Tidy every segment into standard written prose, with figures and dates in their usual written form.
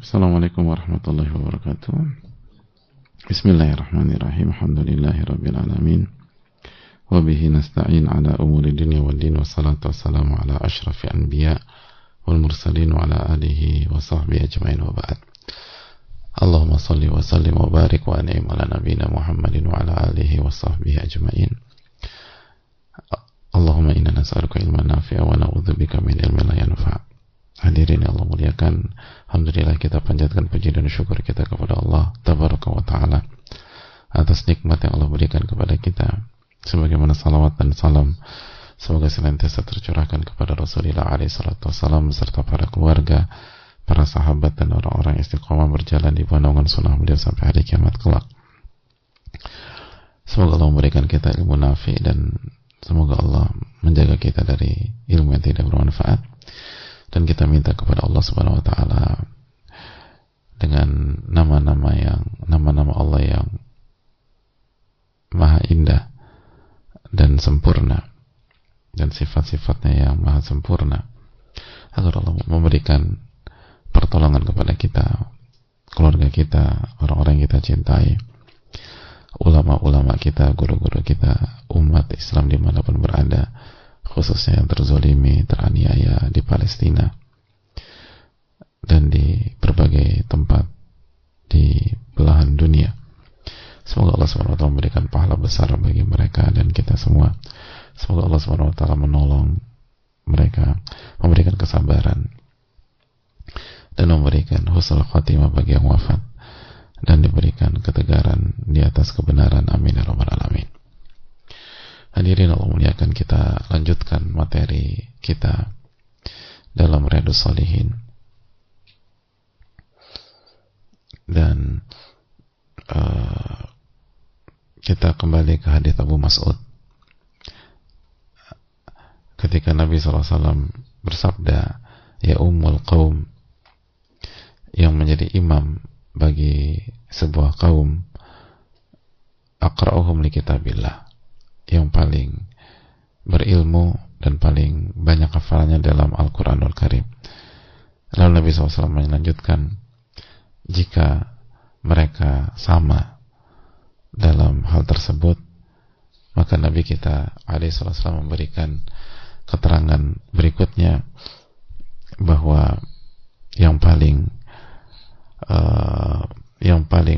Assalamualaikum warahmatullahi wabarakatuh. Bismillahirrahmanirrahim. Alhamdulillahirabbil alamin. Wa bihi nasta'in ala umuri dunya waddin, wassalatu wassalamu ala asyrafil anbiya wal mursalin wa ala alihi wa sahbihi ajmain wa ba'd. Allahumma salli wa sallim wa barik wa an'im ala nabiyyina Muhammadin wa ala alihi wa sahbihi ajmain. Allahumma inna nas'aluka ilman nafi'a wa na'udzubika min ilmin la yanfa'. Hadirin Allah muliakan, alhamdulillah kita panjatkan puji dan syukur kita kepada Allah tabaraka wa ta'ala atas nikmat yang Allah berikan kepada kita, sebagaimana salawat dan salam semoga senantiasa tercurahkan kepada Rasulullah alaihi salatu wassalam beserta para keluarga, para sahabat dan orang-orang istiqomah berjalan di naungan sunnah beliau sampai hari kiamat kelak. Semoga Allah memberikan kita ilmu nafi dan semoga Allah menjaga kita dari ilmu yang tidak bermanfaat. Dan kita minta kepada Allah Subhanahu wa taala dengan nama-nama Allah yang maha indah dan sempurna dan sifat-sifatnya yang maha sempurna, agar Allah memberikan pertolongan kepada kita, keluarga kita, orang-orang yang kita cintai, ulama-ulama kita, guru-guru kita, umat Islam dimanapun berada, khususnya yang terzolimi, teraniaya di Palestina dan di berbagai tempat di belahan dunia. Semoga Allah SWT memberikan pahala besar bagi mereka dan kita semua. Semoga Allah SWT menolong mereka, memberikan kesabaran dan memberikan husnul khatimah bagi yang wafat, dan diberikan ketegaran di atas kebenaran. Amin ya rabbal alamin. Hadirin Allah muliakan, kita lanjutkan materi kita dalam Riyadhus Shalihin, dan kita kembali ke hadits Abu Mas'ud ketika Nabi SAW bersabda, ya ummul qaum, yang menjadi imam bagi sebuah kaum, aqra'uhum li kitabillah, yang paling berilmu dan paling banyak hafalannya dalam Al-Quranul Karim. Lalu Nabi SAW melanjutkan, jika mereka sama dalam hal tersebut, maka Nabi kita SAW memberikan keterangan berikutnya bahwa yang paling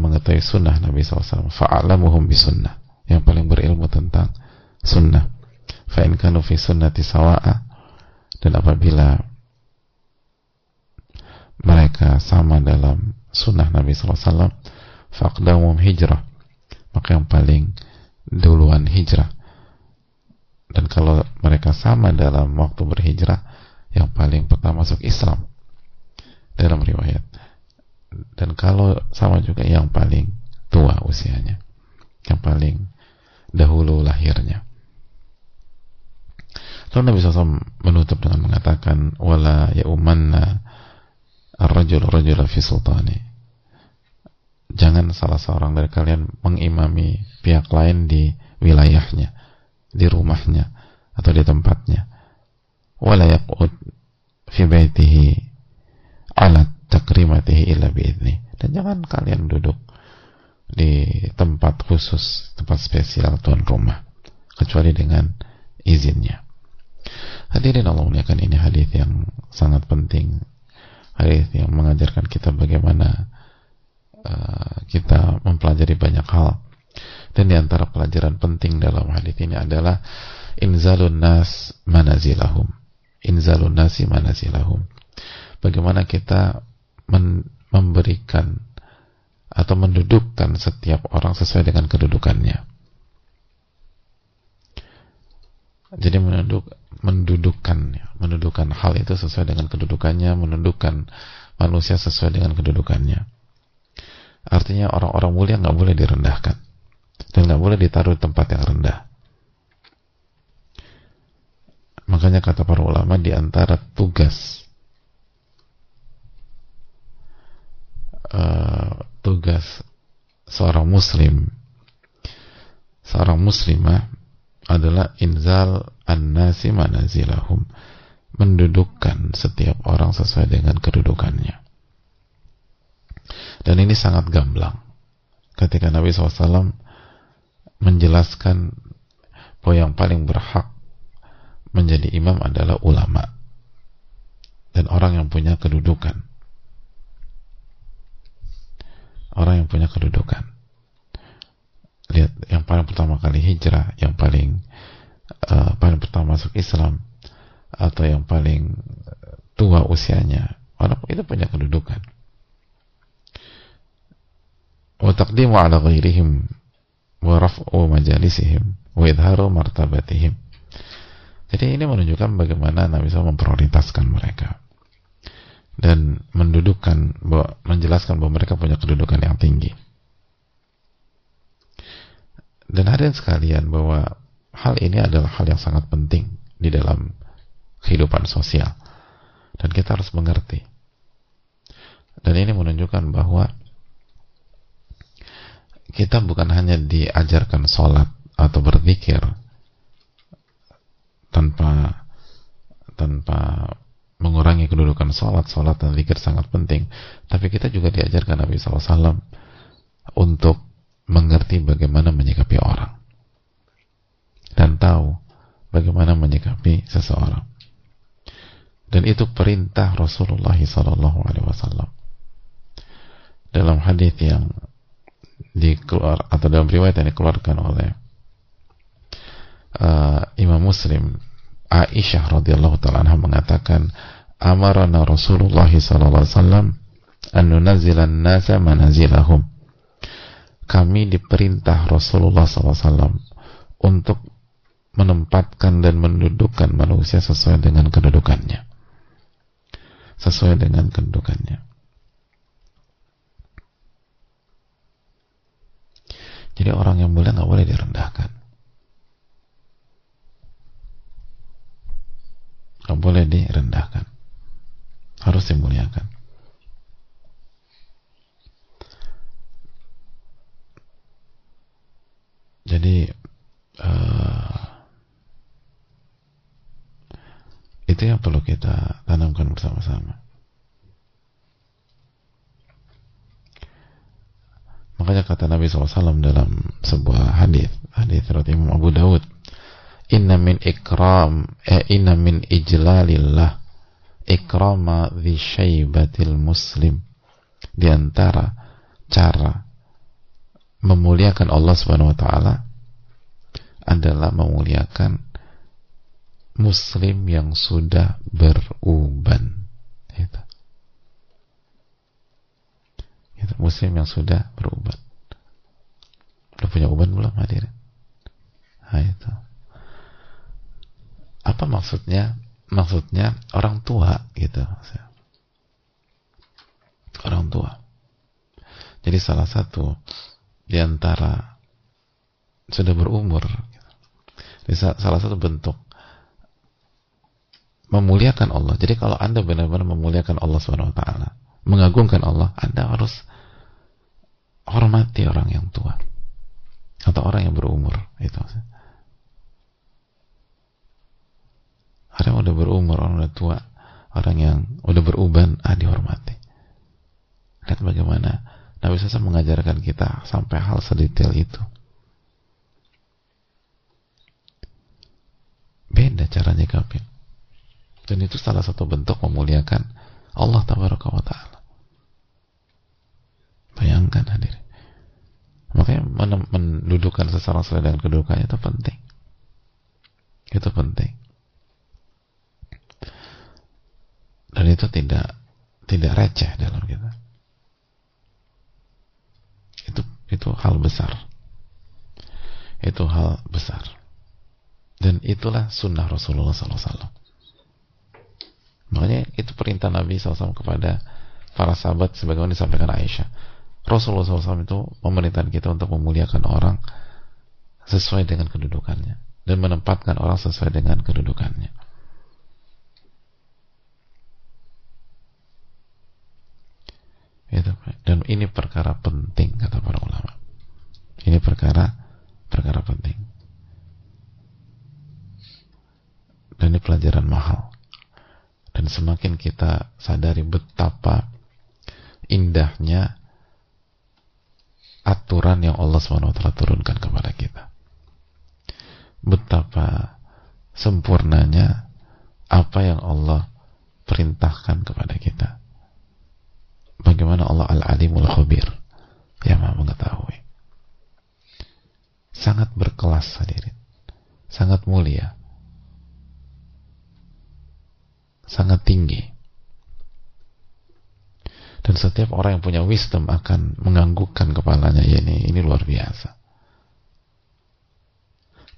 mengetahui sunnah Nabi SAW, fa'alamuhum bisunnah, yang paling berilmu tentang sunnah, fa'in kanu fi sunnati sawa'a, dan apabila mereka sama dalam sunnah Nabi SAW, faqdamum hijrah, maka yang paling duluan hijrah. Dan kalau mereka sama dalam waktu berhijrah, yang paling pertama masuk Islam dalam riwayat. Dan kalau sama juga yang paling tua usianya, yang paling dahulu lahirnya. Lalu Nabi SAW menutup dengan mengatakan, wala ya'umanna ar-rajul fi sultani, jangan salah seorang dari kalian mengimami pihak lain di wilayahnya, di rumahnya atau di tempatnya. Wala yaq'ud fi baitihi ala takrimatihi illa bi'idni, dan jangan kalian duduk di tempat khusus, tempat spesial tuan rumah, kecuali dengan izinnya. Hadirin Allah muliakan, ini hadis yang sangat penting, hadis yang mengajarkan kita bagaimana kita mempelajari banyak hal. Dan di antara pelajaran penting dalam hadis ini adalah inzalun nas manazilahum, inzalun nasi manazilahum, bagaimana kita memberikan atau mendudukkan setiap orang sesuai dengan kedudukannya. Jadi mendudukkan hal itu sesuai dengan kedudukannya, mendudukkan manusia sesuai dengan kedudukannya. Artinya orang-orang mulia nggak boleh direndahkan dan nggak boleh ditaruh di tempat yang rendah. Makanya kata para ulama, di antara tugas seorang muslim, seorang muslimah adalah inzal an-nasi manazilahum, mendudukkan setiap orang sesuai dengan kedudukannya. Dan ini sangat gamblang ketika Nabi SAW menjelaskan bahwa yang paling berhak menjadi imam adalah ulama dan orang yang punya kedudukan. Orang yang punya kedudukan. Lihat, yang paling pertama kali hijrah, yang paling pertama masuk Islam, atau yang paling tua usianya, orang itu punya kedudukan. Wa taqdimu ala ghairihim wa raf'u majalisihim wa idharu martabatihim. Jadi ini menunjukkan bagaimana Nabi SAW memprioritaskan mereka dan menjelaskan bahwa mereka punya kedudukan yang tinggi. Dan hadirin sekalian, bahwa hal ini adalah hal yang sangat penting di dalam kehidupan sosial dan kita harus mengerti. Dan ini menunjukkan bahwa kita bukan hanya diajarkan sholat atau berzikir tanpa mengurangi kedudukan sholat dan zikir sangat penting, tapi kita juga diajarkan Nabi SAW untuk mengerti bagaimana menyikapi orang dan tahu bagaimana menyikapi seseorang. Dan itu perintah Rasulullah SAW. Dalam hadis yang atau dalam riwayat yang dikeluarkan oleh Imam Muslim, Aisyah radhiyallahu taala anha mengatakan, amarana Rasulullah sallallahu alaihi wasallam an nunazzila an-nasa manazilahum. Kami diperintah Rasulullah SAW untuk menempatkan dan mendudukkan manusia sesuai dengan kedudukannya. Sesuai dengan kedudukannya. Jadi orang yang mulia nggak boleh direndahkan. Nggak boleh direndahkan. Harus dimuliakan. Jadi itu yang perlu kita tanamkan bersama-sama. Makanya kata Nabi SAW dalam sebuah hadis riwayat Imam Abu Dawud, inna min ijlalillah ikrama dhi syaibatil muslim. Di antara cara memuliakan Allah Subhanahu wa taala adalah memuliakan muslim yang sudah beruban. Itu. Muslim yang sudah beruban. Udah punya uban belum hadirin? Nah, itu. Apa maksudnya? Maksudnya orang tua gitu. Orang tua. Jadi salah satu di antara sudah berumur, salah satu bentuk memuliakan Allah. Jadi kalau Anda benar-benar memuliakan Allah SWT, mengagungkan Allah, Anda harus hormati orang yang tua atau orang yang berumur. Itu orang yang udah berumur, orang udah tua, orang yang udah beruban, dihormati. Lihat bagaimana Nabi SAW mengajarkan kita sampai hal sedetail itu. Beda cara nyikapin. Dan itu salah satu bentuk memuliakan Allah Tabaraka wa Ta'ala. Bayangkan hadirin. Makanya mendudukan seseorang sesuai dengan kedudukannya itu penting. Itu penting. Dan itu tidak receh dalam kita. Itu hal besar. Itu hal besar. Dan itulah sunnah Rasulullah SAW. Makanya itu perintah Nabi SAW kepada para sahabat sebagaimana disampaikan Aisyah. Rasulullah SAW itu memerintahkan kita untuk memuliakan orang sesuai dengan kedudukannya dan menempatkan orang sesuai dengan kedudukannya. Dan ini perkara penting kata para ulama. Ini perkara penting. Dan ini pelajaran mahal. Dan semakin kita sadari betapa indahnya aturan yang Allah SWT turunkan kepada kita. Betapa sempurnanya apa yang Allah perintahkan kepada kita. Bagaimana Allah Al-Alimul Khabir, yang Maha mengetahui. Sangat berkelas hadirin, sangat mulia, sangat tinggi. Dan setiap orang yang punya wisdom akan menganggukkan kepalanya, ya ini luar biasa.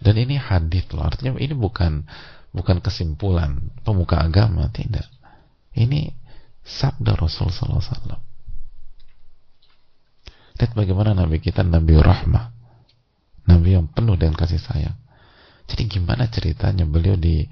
Dan ini hadits loh, artinya ini bukan kesimpulan pemuka agama, tidak. Ini sabda Rasul sallallahu alaihi wasallam. Lihat bagaimana Nabi kita, Nabi Rahmah, Nabi yang penuh dengan kasih sayang. Jadi gimana ceritanya beliau di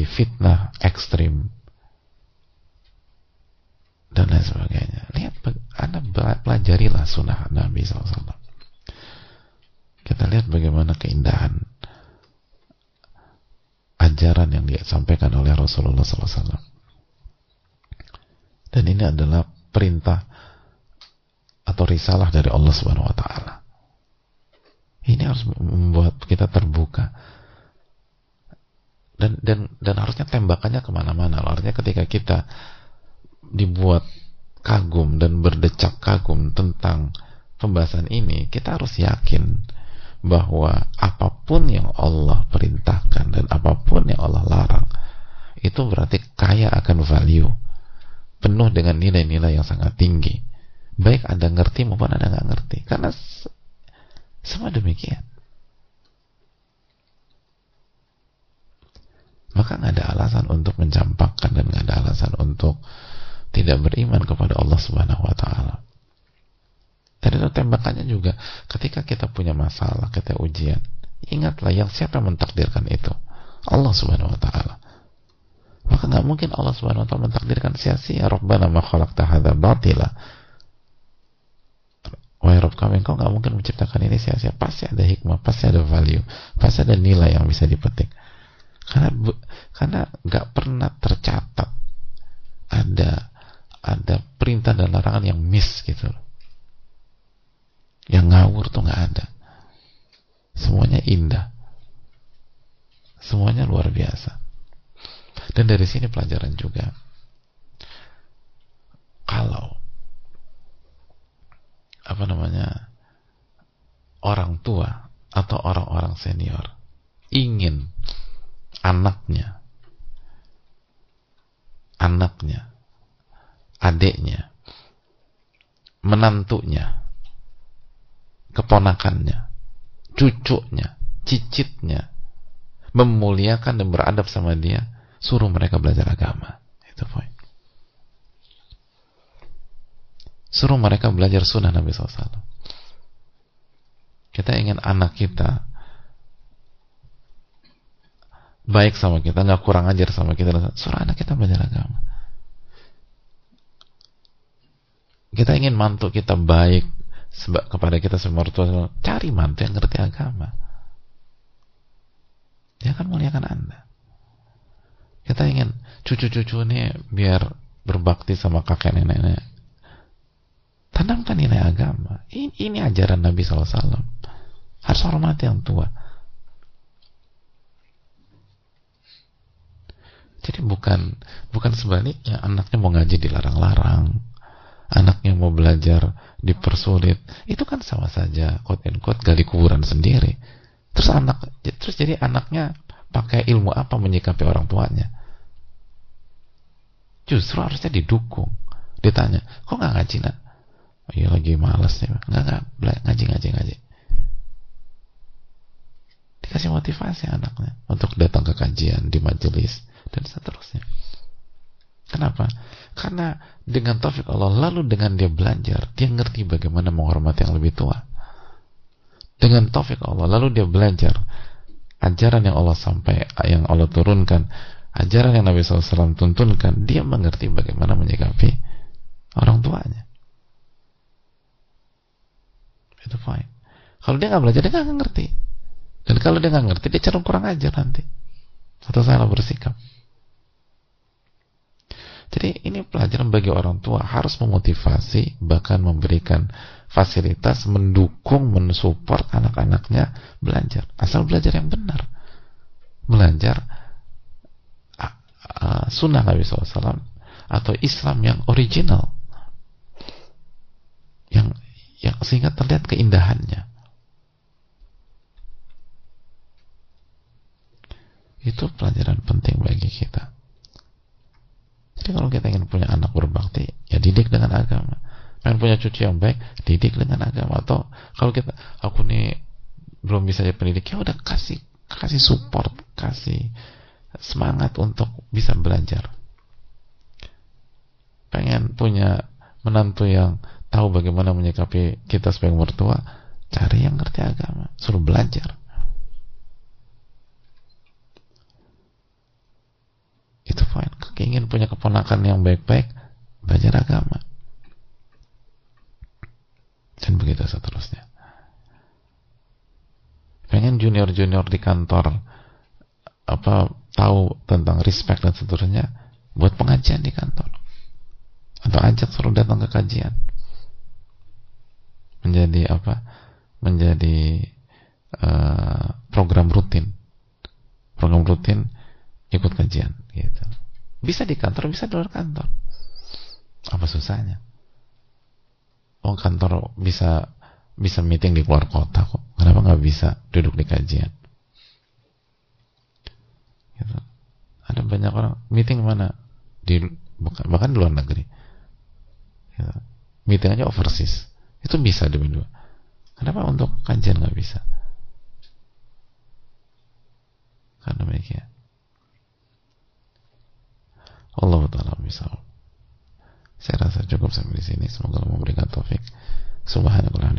fitnah ekstrim dan lain sebagainya. Lihat, Anda pelajarilah sunnah Nabi SAW. Kita lihat bagaimana keindahan ajaran yang disampaikan oleh Rasulullah SAW. Dan ini adalah perintah atau risalah dari Allah Subhanahu Wa Taala. Ini harus membuat kita terbuka. Dan harusnya tembakannya kemana-mana. Artinya ketika kita dibuat kagum dan berdecak kagum tentang pembahasan ini, kita harus yakin bahwa apapun yang Allah perintahkan dan apapun yang Allah larang, itu berarti kaya akan value, penuh dengan nilai-nilai yang sangat tinggi, baik Anda ngerti maupun Anda nggak ngerti, karena semua demikian. Maka nggak ada alasan untuk mencampakkan dan nggak ada alasan untuk tidak beriman kepada Allah Subhanahu Wa Taala. Dan itu tembakannya juga ketika kita punya masalah, kita ujian, ingatlah yang siapa yang mentakdirkan itu, Allah Subhanahu Wa Taala. Maka nggak mungkin Allah Subhanahu Wa Taala mentakdirkan sia-sia. Rabbana ma khalaqta hadza batila. Wahai Rabb kami, Engkau nggak mungkin menciptakan ini sia-sia. Pasti ada hikmah, pasti ada value, pasti ada nilai yang bisa dipetik. Karena nggak pernah tercatat ada perintah dan larangan yang miss gitu, yang ngawur tuh nggak ada. Semuanya indah, semuanya luar biasa. Dan dari sini pelajaran juga, kalau orang tua atau orang-orang senior ingin anaknya, adiknya, menantunya, keponakannya, cucunya, cicitnya memuliakan dan beradab sama dia, suruh mereka belajar agama. Itu poin. Suruh mereka belajar sunnah Nabi SAW. Kita ingin anak kita baik sama kita, nggak kurang ajar sama kita, suruh anak kita belajar agama. Kita ingin mantu kita baik kepada kita semua, cari mantu yang ngerti agama. Dia akan muliakan Anda. Kita ingin cucu-cucu ini biar berbakti sama kakek nenek, tanamkan nilai agama. Ini ajaran Nabi SAW. Harus hormati yang tua. Jadi bukan sebaliknya, anaknya mau ngaji dilarang-larang, anaknya mau belajar dipersulit. Itu kan sama saja quote and quote gali kuburan sendiri. Terus jadi anaknya pakai ilmu apa menyikapi orang tuanya? Justru harusnya didukung. Ditanya, kok nggak ngaji nak? Oh, iya lagi malas nih. Nggak ngaji. Dikasih motivasi anaknya untuk datang ke kajian di majelis dan seterusnya. Kenapa? Karena dengan taufik Allah, lalu dengan dia belajar, dia ngerti bagaimana menghormati yang lebih tua. Dengan taufik Allah, lalu dia belajar ajaran yang Allah turunkan, ajaran yang Nabi SAW tuntunkan, dia mengerti bagaimana menyikapi orang tuanya. Itu fine. Kalau dia nggak belajar, dia nggak ngerti. Dan kalau dia nggak ngerti, dia cenderung kurang ajar nanti atau salah bersikap. Jadi ini pelajaran bagi orang tua, harus memotivasi, bahkan memberikan fasilitas, mendukung, mensupport anak-anaknya belajar. Asal belajar yang benar. Belajar sunnah Nabi SAW atau Islam yang original. Yang sehingga terlihat keindahannya. Itu pelajaran penting bagi kita. Jadi kalau kita ingin punya anak berbakti, ya didik dengan agama. Pengen punya cucu yang baik, didik dengan agama. Atau kalau aku nih belum bisa jadi pendidik, ya udah kasih support, kasih semangat untuk bisa belajar. Pengen punya menantu yang tahu bagaimana menyikapi kita sebagai mertua, cari yang ngerti agama, suruh belajar. Itu poin. Ingin punya keponakan yang baik-baik, belajar agama. Dan begitu seterusnya. Pengen junior-junior di kantor tahu tentang respect dan seterusnya, buat pengajian di kantor. Atau ajak suruh datang ke kajian. Menjadi program rutin. Program rutin ikut kajian gitu. Bisa di kantor, bisa di luar kantor. Apa susahnya? Oh, kantor bisa meeting di luar kota kok. Kenapa nggak bisa duduk di kajian? Gitu. Ada banyak orang meeting mana? Bahkan di luar negeri. Gitu. Meeting aja overseas. Itu bisa dua. Kenapa untuk kajian nggak bisa? Karena demikian. Allah Ta'ala misal. Saya rasa cukup sampai di sini. Semoga Allah memberikan taufik. Subhanallah.